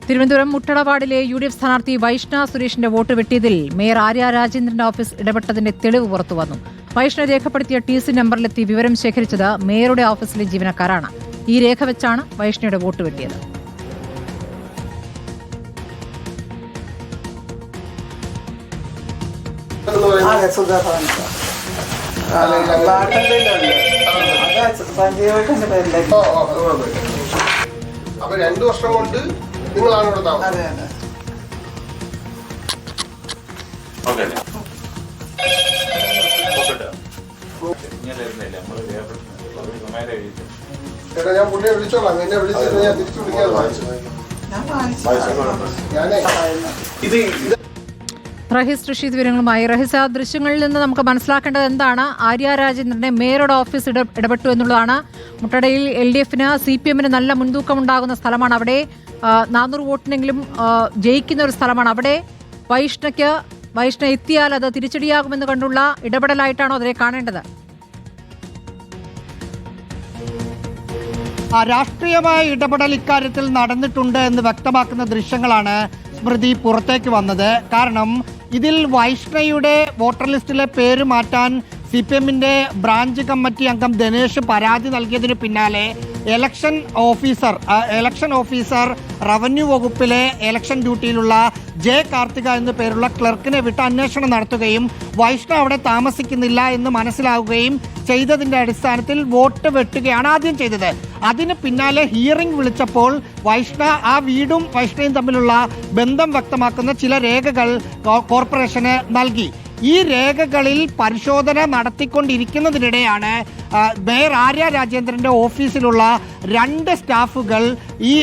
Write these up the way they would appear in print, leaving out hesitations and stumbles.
Thiruvananthapuram മുട്ടടവാടിലെ UDF സ്ഥാനാർത്ഥി വൈഷ്ണ സുരേഷിന്റെ vote വെട്ടിയതിൽ mayor Arya രാജേന്ദ്രന്റെ office ഇടപെട്ടതിന്റെ തെളിവ് പുറത്തുവന്നു. വൈഷ്ണ രേഖപ്പെടുത്തിയ TC നമ്പറിലെത്തി വിവരം ശേഖരിച്ചത് മേയറുടെ ഓഫീസിലെ ജീവനക്കാരാണ്. ഈ രേഖ വെച്ചാണ് വൈഷ്ണയുടെ വോട്ട് വെട്ടിയത്. അപ്പൊ 2 വർഷം കൊണ്ട് നിങ്ങളാണ് ഇവിടെ താമസം. ചേട്ടാ ഞാൻ പുള്ളിയെ വിളിച്ചോളാം. എന്നെ വിളിച്ചിട്ട് ഞാൻ തിരിച്ചു വിളിക്കാതെ. റഹീസ് റഷീദ് വിവരങ്ങളുമായി. റഹീസ്, ആ ദൃശ്യങ്ങളിൽ നിന്ന് നമുക്ക് മനസ്സിലാക്കേണ്ടത് എന്താണ്? ആര്യ രാജേന്ദ്രന്റെ മേയറുടെ ഓഫീസ് ഇടപെട്ടു എന്നുള്ളതാണ്. മുട്ടടയിൽ LDFന് CPMന് നല്ല മുൻതൂക്കമുണ്ടാകുന്ന സ്ഥലമാണ്. അവിടെ 400 വോട്ടിനെങ്കിലും ജയിക്കുന്ന ഒരു സ്ഥലമാണ്. അവിടെ വൈഷ്ണ എത്തിയാൽ അത് തിരിച്ചടിയാകുമെന്ന് കണ്ടുള്ള ഇടപെടലായിട്ടാണോ അതിനെ കാണേണ്ടത്? രാഷ്ട്രീയമായ ഇടപെടൽ ഇക്കാര്യത്തിൽ നടന്നിട്ടുണ്ട് എന്ന് വ്യക്തമാക്കുന്ന ദൃശ്യങ്ങളാണ് സ്മൃതി പുറത്തേക്ക് വന്നത്. കാരണം ഇതിൽ വൈഷ്ണയുടെ വോട്ടർ ലിസ്റ്റിലെ പേര് മാറ്റാൻ CPMന്റെ ബ്രാഞ്ച് കമ്മിറ്റി അംഗം ദിനേശ് പരാതി നൽകിയതിനു പിന്നാലെ ഇലക്ഷൻ ഓഫീസർ റവന്യൂ വകുപ്പിലെ ഇലക്ഷൻ ഡ്യൂട്ടിയിലുള്ള J. കാർത്തിക എന്നു പേരുള്ള ക്ലർക്കിനെ വിട്ട് അന്വേഷണം നടത്തുകയും വൈഷ്ണ അവിടെ താമസിക്കുന്നില്ല എന്ന് മനസ്സിലാവുകയും ചെയ്തതിന്റെ അടിസ്ഥാനത്തിൽ വോട്ട് വെട്ടുകയാണ് ആദ്യം ചെയ്തത്. അതിന് പിന്നാലെ ഹിയറിംഗ് വിളിച്ചപ്പോൾ വൈഷ്ണ ആ വീടും വൈഷ്ണയും തമ്മിലുള്ള ബന്ധം വ്യക്തമാക്കുന്ന ചില രേഖകൾ കോർപ്പറേഷന് നൽകി. ഈ രേഖകളിൽ പരിശോധന നടത്തിക്കൊണ്ടിരിക്കുന്നതിനിടെയാണ് മേയർ ആര്യ രാജേന്ദ്രന്റെ ഓഫീസിലുള്ള 2 സ്റ്റാഫുകൾ ഈ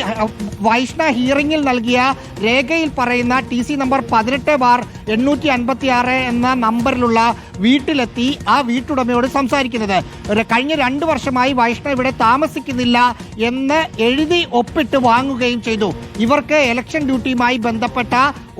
വൈഷ്ണ ഹിയറിംഗിൽ നൽകിയ രേഖയിൽ പറയുന്ന TC നമ്പർ 18/856 എന്ന നമ്പറിലുള്ള വീട്ടിലെത്തി ആ വീട്ടുടമയോട് സംസാരിക്കുന്നത്. കഴിഞ്ഞ 2 വർഷമായി വൈഷ്ണ ഇവിടെ താമസിക്കുന്നില്ല എന്ന് എഴുതി ഒപ്പിട്ട് വാങ്ങുകയും ചെയ്തു. ഇവർക്ക് ഇലക്ഷൻ ഡ്യൂട്ടിയുമായി ബന്ധപ്പെട്ട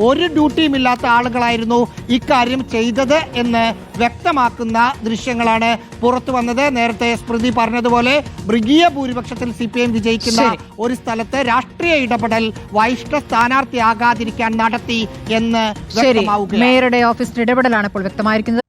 ഒരു ഡ്യൂട്ടിയും ഇല്ലാത്ത ആളുകളായിരുന്നു ഇക്കാര്യം ചെയ്തത് എന്ന് വ്യക്തമാക്കുന്ന ദൃശ്യങ്ങളാണ് പുറത്തു വന്നത്. നേരത്തെ സ്മൃതി പറഞ്ഞതുപോലെ മൃഗീയ ഭൂരിപക്ഷത്തിൽ CPM വിജയിക്കുന്ന ഒരു സ്ഥലത്ത് രാഷ്ട്രീയ ഇടപെടൽ വൈഷ്ണ സ്ഥാനാർത്ഥിയാകാതിരിക്കാൻ നടത്തി എന്ന് വ്യക്തമാവുകയാണ്. മേയറുടെ ഓഫീസിന്റെ ഇടപെടലാണ് ഇപ്പോൾ വ്യക്തമായിരിക്കുന്നത്.